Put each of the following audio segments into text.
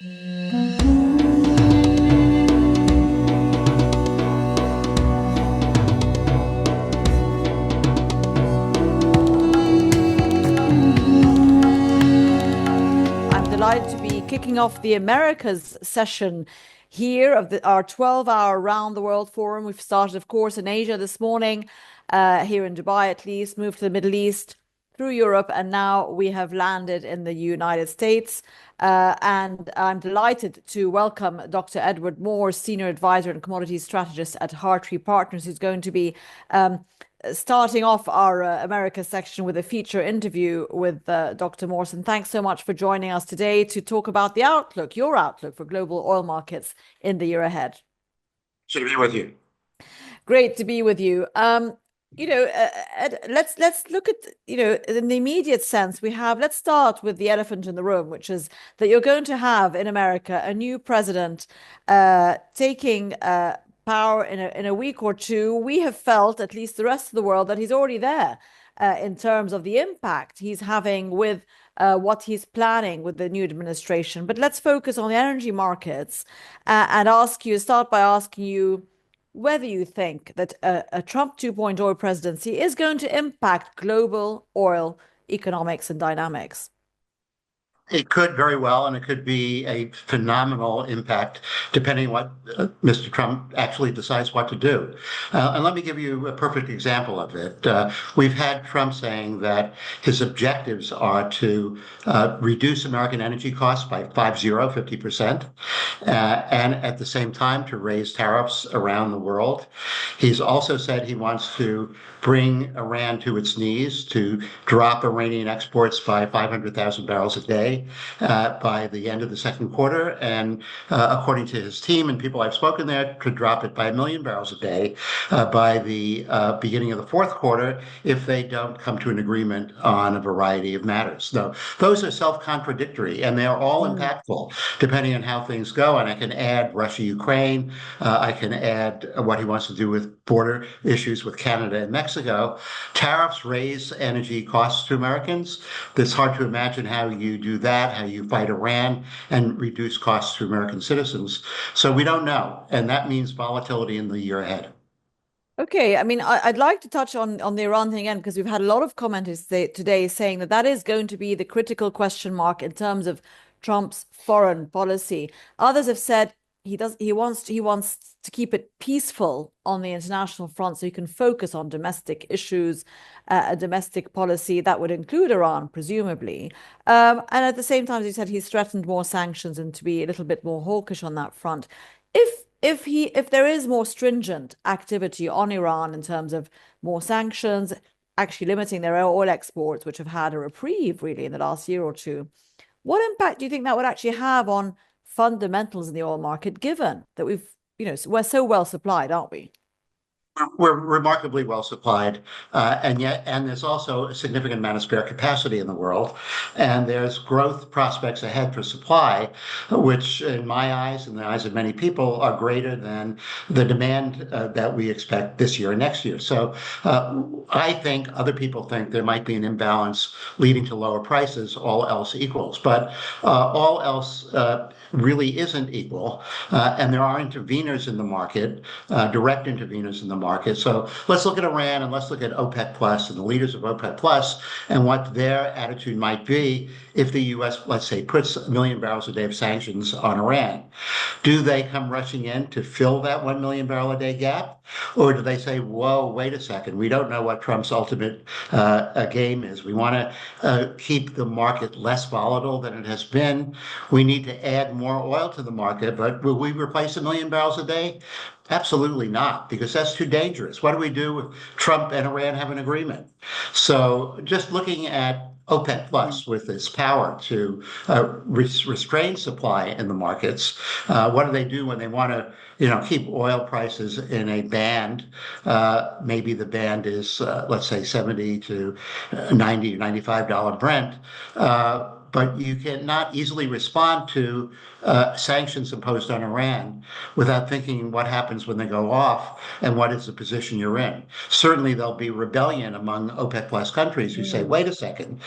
Delighted to be kicking off the Americas session here of our 12-hour Round the World Forum. We've started, of course, in Asia this morning, here in Dubai at least, moved to the Middle East, through Europe, and now we have landed in the United States. And I'm delighted to welcome Dr. Edward Morse, Senior Advisor and Commodities Strategist at Hartree Partners, who's going to be starting off our America section with a feature interview with Dr. Morse. And thanks so much for joining us today to talk about the outlook, your outlook for global oil markets in the year ahead. Good to be with you. Great to be with you. Ed, let's look at, in the immediate sense, let's start with the elephant in the room, which is that you're going to have in America a new president taking power in a week or two. We have felt, at least the rest of the world, that he's already there in terms of the impact he's having with what he's planning with the new administration. But let's focus on the energy markets and start by asking you whether you think that a Trump 2.0 presidency is going to impact global oil economics and dynamics. It could very well, and it could be a phenomenal impact, depending on what Mr. Trump actually decides what to do. And let me give you a perfect example of it. We've had Trump saying that his objectives are to reduce American energy costs by 50%, and at the same time to raise tariffs around the world. He's also said he wants to bring Iran to its knees, to drop Iranian exports by 500,000 barrels a day by the end of the second quarter. And according to his team and people I've spoken there, to drop it by 1 million barrels a day by the beginning of the fourth quarter if they don't come to an agreement on a variety of matters. Now, those are self-contradictory, and they're all impactful depending on how things go. And I can add Russia-Ukraine. I can add what he wants to do with border issues with Canada and Mexico. Tariffs raise energy costs to Americans. It's hard to imagine how you do that, how you fight Iran and reduce costs to American citizens. So we don't know. And that means volatility in the year ahead. Okay, I mean, I'd like to touch on the Iran thing again, because we've had a lot of commenters today saying that is going to be the critical question mark in terms of Trump's foreign policy. Others have said he wants to keep it peaceful on the international front so he can focus on domestic issues, a domestic policy that would include Iran, presumably. And at the same time, as you said, he's threatened more sanctions and to be a little bit more hawkish on that front. If there is more stringent activity on Iran in terms of more sanctions, actually limiting their oil exports, which have had a reprieve really in the last year or two, what impact do you think that would actually have on fundamentals in the oil market, given that we're so well supplied, aren't we? We're remarkably well supplied, and there's also a significant amount of spare capacity in the world, and there's growth prospects ahead for supply, which in my eyes and the eyes of many people are greater than the demand that we expect this year and next year. So I think other people think there might be an imbalance leading to lower prices, all else equals, but all else really isn't equal, and there are interveners in the market, direct interveners in the market. So let's look at Iran and let's look at OPEC Plus and the leaders of OPEC Plus and what their attitude might be if the U.S., let's say, puts 1 million barrels a day of sanctions on Iran. Do they come rushing in to fill that 1 million barrel a day gap? Or do they say, whoa, wait a second, we don't know what Trump's ultimate game is. We want to keep the market less volatile than it has been. We need to add more oil to the market, but will we replace 1 million barrels a day? Absolutely not, because that's too dangerous. What do we do if Trump and Iran have an agreement? So just looking at OPEC Plus with its power to restrain supply in the markets, what do they do when they want to keep oil prices in a band? Maybe the band is, let's say, $70 to $90, $95 Brent. but you cannot easily respond to sanctions imposed on Iran without thinking what happens when they go off and what is the position you're in. Certainly, there'll be rebellion among OPEC plus countries who say, Mm. wait a second,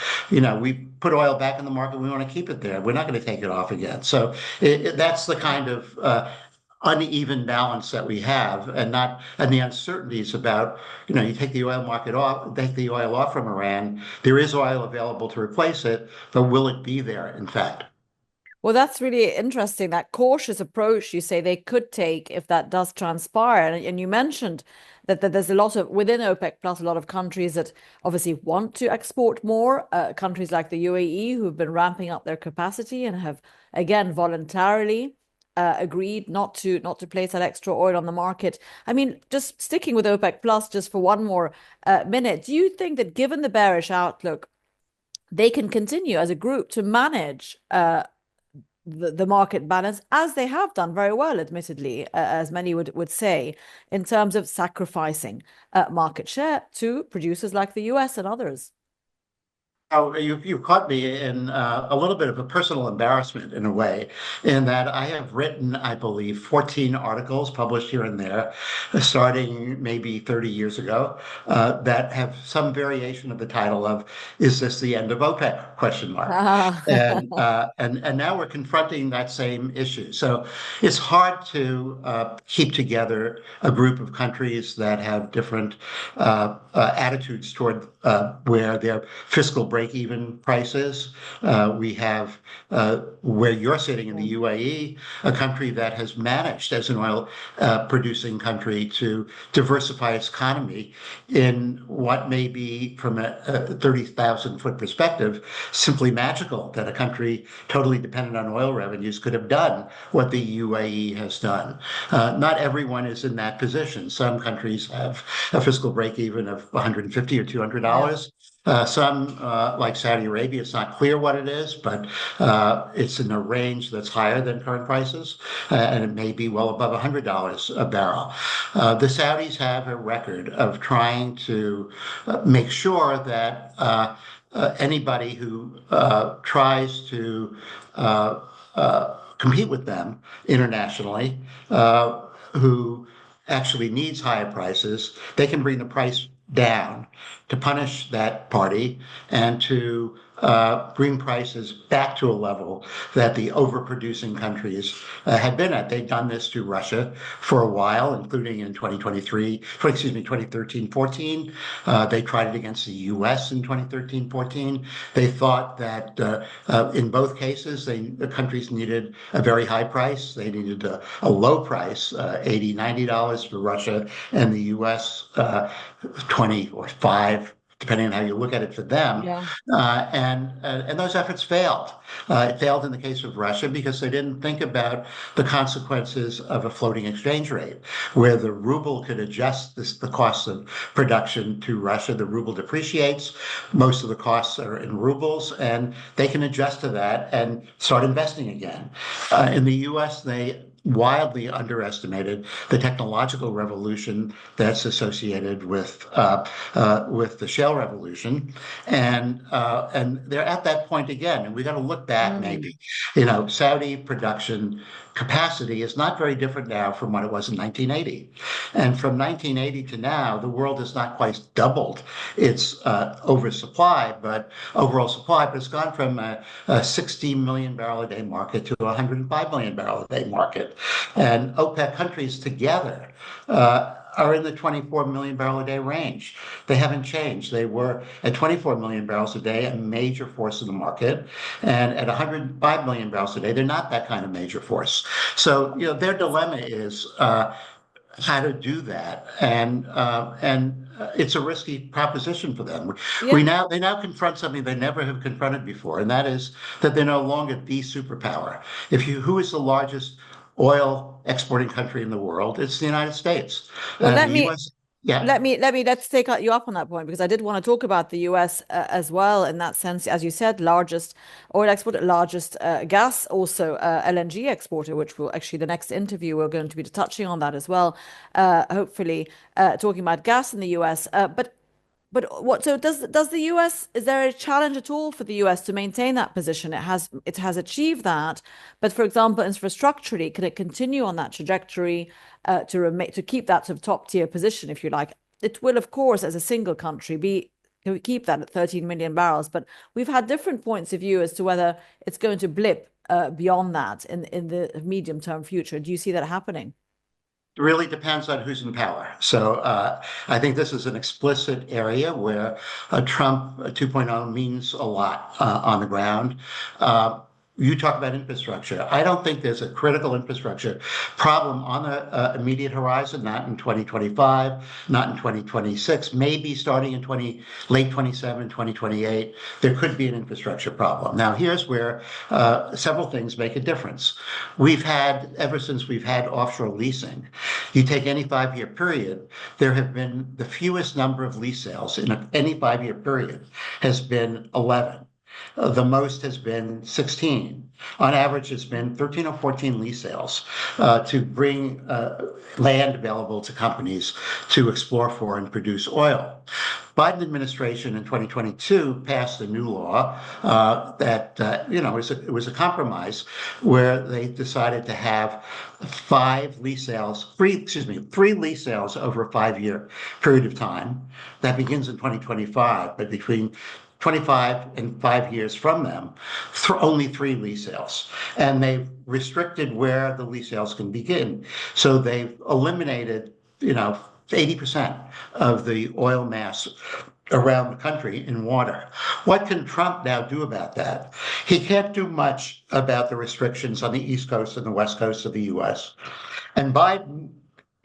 we put oil back in the market, we want to keep it there. We're not going to take it off again. So that's the kind of uneven balance that we have, and the uncertainties about, you take the oil market off, take the oil off from Iran. There is oil available to replace it, but will it be there, in fact? Well, that's really interesting. That cautious approach you say they could take if that does transpire. And you mentioned that there's a lot of, within OPEC plus, a lot of countries that obviously want to export more. Countries like the UAE who've been ramping up their capacity and have, again, voluntarily agreed not to place that extra oil on the market. I mean, just sticking with OPEC plus just for one more minute, do you think that given the bearish outlook, they can continue as a group to manage the market balance, as they have done very well, admittedly, as many would say, in terms of sacrificing market share to producers like the US and others? Oh, you caught me in a little bit of a personal embarrassment in a way, in that I have written, I believe, 14 articles published here and there, starting maybe 30 years ago, that have some variation of the title of "Is this the end of OPEC?" question mark. Ah, And now we're confronting that same issue. So it's hard to keep together a group of countries that have different attitudes toward where their fiscal break-even prices. We have where you're sitting in the UAE, a country that has managed as an oil producing country to diversify its economy in what may be, from a 30,000 foot perspective, simply magical that a country totally dependent on oil revenues could have done what the UAE has done. Not everyone is in that position. Some countries have a fiscal break even of 150 or yeah, $200. Some, like Saudi Arabia, it's not clear what it is, but it's in a range that's higher than current prices, and it may be well above $100 a barrel. The Saudis have a record of trying to make sure that anybody who tries to compete with them internationally, who actually needs higher prices, they can bring the price down to punish that party and to bring prices back to a level that the overproducing countries had been at. They'd done this to Russia for a while, including in 2013-14. They tried it against the US in 2013-14. They thought that in both cases, the countries needed a very high price. They needed a low price, $80, $90 for Russia, and the US 20 or 5, depending on how you look at it, for them. yeah. And those efforts failed. It failed in the case of Russia because they didn't think about the consequences of a floating exchange rate, where the ruble could adjust the cost of production to Russia. The ruble depreciates. Most of the costs are in rubles, and they can adjust to that and start investing again. In the U.S., they wildly underestimated the technological revolution that's associated with the shale revolution, and they're at that point again. And we got to look back, Mm. maybe. Saudi production capacity is not very different now from what it was in 1980, and from 1980 to now, the world has not quite doubled its oversupply, but overall supply, but it's gone from a 16 million barrel a day market to a 105 million barrel a day market. And OPEC countries together are in the 24 million barrel a day range. They haven't changed. They were at 24 million barrels a day, a major force in the market. And at 105 million barrels a day, they're not that kind of major force. So, their dilemma is how to do that. And it's a risky proposition for them. Yeah. They now confront something they never have confronted before, and that is that they're no longer the superpower. Who is the largest oil exporting country in the world? It's the United States. Well, The U.S. Yeah. let's take you up on that point, because I did want to talk about the US as well, in that sense, as you said, largest oil exporter, largest gas, also LNG exporter, which will actually, the next interview we're going to be touching on that as well, hopefully talking about gas in the US. But But what, so does the US, is there a challenge at all for the US to maintain that position? It has achieved that, but for example, infrastructurally, can it continue on that trajectory to keep that sort of top tier position, if you like? It will, of course, as a single country, be can we keep that at 13 million barrels, but we've had different points of view as to whether it's going to blip beyond that in the medium term future. Do you see that happening? It really depends on who's in power. So I think this is an explicit area where Trump 2.0 means a lot on the ground. You talk about infrastructure. I don't think there's a critical infrastructure problem on the immediate horizon, not in 2025, not in 2026, maybe starting in late 27, 2028. There could be an infrastructure problem. Now, here's where several things make a difference. Ever since we've had offshore leasing, you take any 5-year period, there have been the fewest number of lease sales in any 5-year period has been 11. The most has been 16. On average, it's been 13 or 14 lease sales to bring land available to companies to explore for and produce oil. Biden administration in 2022 passed a new law that it was a compromise where they decided to have three lease sales over a 5-year period of time. That begins in 2025, but between 25 and 5 years from them, only 3 lease sales. And they've restricted where the lease sales can begin. So they've eliminated, 80% of the oil mass around the country in water. What can Trump now do about that? He can't do much about the restrictions on the East Coast and the West Coast of the US. And Biden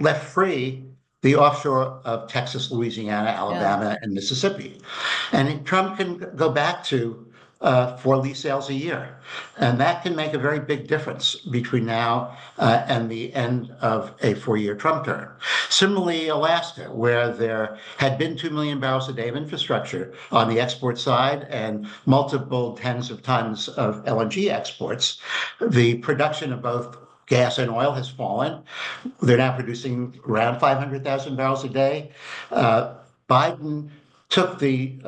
left free the offshore of Texas, Louisiana, Yeah. Alabama, and Mississippi. And Trump can go back to 4 lease sales a year. And that can make a very big difference between now and the end of a 4-year Trump term. Similarly, Alaska, where there had been 2 million barrels a day of infrastructure on the export side and multiple tens of tons of LNG exports, the production of both gas and oil has fallen. They're now producing around 500,000 barrels a day. Biden took the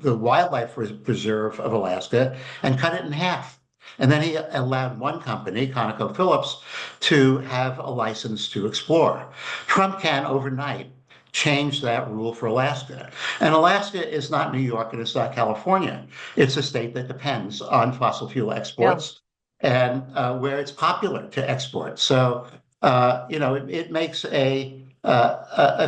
wildlife preserve of Alaska and cut it in half. And then he allowed one company, ConocoPhillips, to have a license to explore. Trump can overnight change that rule for Alaska. And Alaska is not New York and it's not California. It's a state that depends on fossil fuel Yeah. exports and where it's popular to export. So, it makes a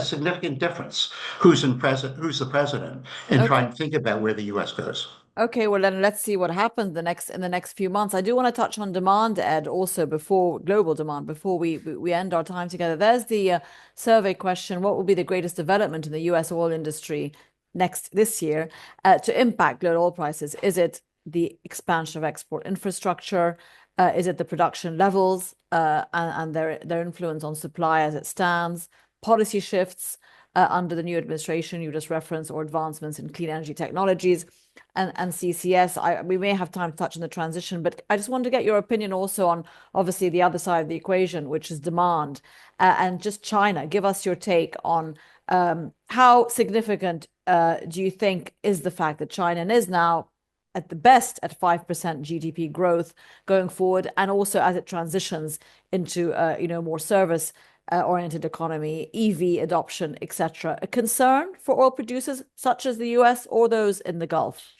significant difference who's the president in Okay. trying to think about where the U.S. goes. Okay, well then let's see what happens in the next few months. I do want to touch on demand, Ed, also before global demand, before we end our time together. There's the survey question: what will be the greatest development in the U.S. oil industry this year to impact global oil prices? Is it the expansion of export infrastructure? Is it the production levels and their influence on supply as it stands? Policy shifts under the new administration you just referenced, or advancements in clean energy technologies? And CCS. We may have time to touch on the transition, but I just wanted to get your opinion also on obviously the other side of the equation, which is demand, and just China. Give us your take on how significant do you think is the fact that China is now at the best at 5% GDP growth going forward, and also as it transitions into more service oriented economy, EV adoption, etc. A concern for oil producers such as the US or those in the Gulf?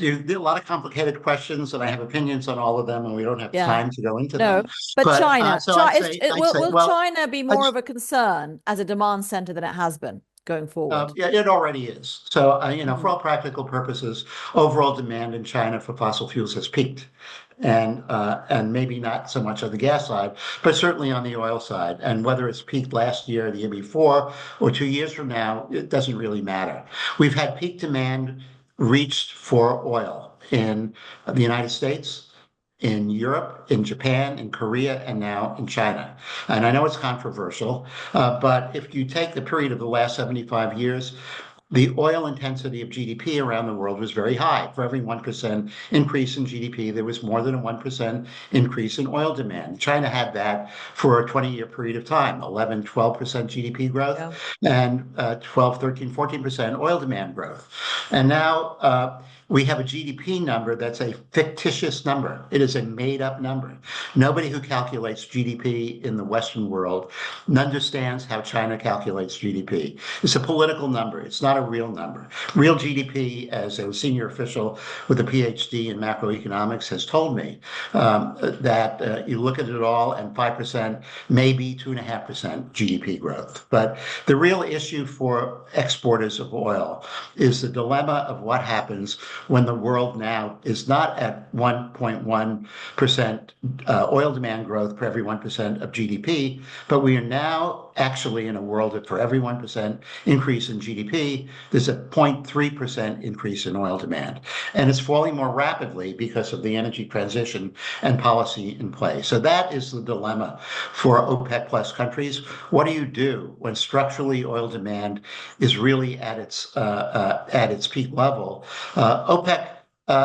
You did a lot of complicated questions, and I have opinions on all of them, and we don't have Yeah. time to go into No, them. but But China, so I'd say, will well, China be I more of a concern as a demand center than it has been going forward? Yeah, it already is. So, for Mhm. all practical purposes, overall demand in China for fossil fuels has peaked, and maybe not so much on the gas side, but certainly on the oil side. And whether it's peaked last year, the year before, or 2 years from now, it doesn't really matter. We've had peak demand reached for oil in the United States, in Europe, in Japan, in Korea, and now in China. And I know it's controversial, but if you take the period of the last 75 years, the oil intensity of GDP around the world was very high. For every 1% increase in GDP, there was more than a 1% increase in oil demand. China had that for a 20-year period of time, 11, 12% GDP growth Yeah. and 12, 13, 14% oil demand growth. And now we have a GDP number that's a fictitious number. It is a made up number. Nobody who calculates GDP in the Western world understands how China calculates GDP. It's a political number. It's not a real number. Real GDP, as a senior official with a PhD in macroeconomics has told me, that you look at it all and 5%, maybe 2.5% GDP growth. But the real issue for exporters of oil is the dilemma of what happens when the world now is not at 1.1% oil demand growth per every 1% of GDP, but we are now actually in a world that for every 1% increase in GDP, there's a 0.3% increase in oil demand. And it's falling more rapidly because of the energy transition and policy in play. So that is the dilemma for OPEC plus countries. What do you do when structurally oil demand is really at its peak level? OPEC,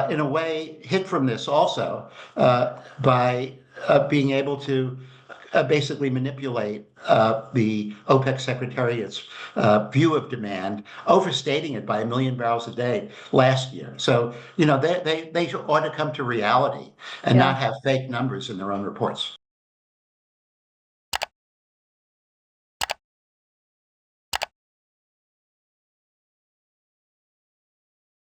in a way, hid from this also by being able to basically manipulate the OPEC Secretariat's view of demand, overstating it by 1 million barrels a day last year. So, they ought to come to reality and Yeah. not have fake numbers in their own reports.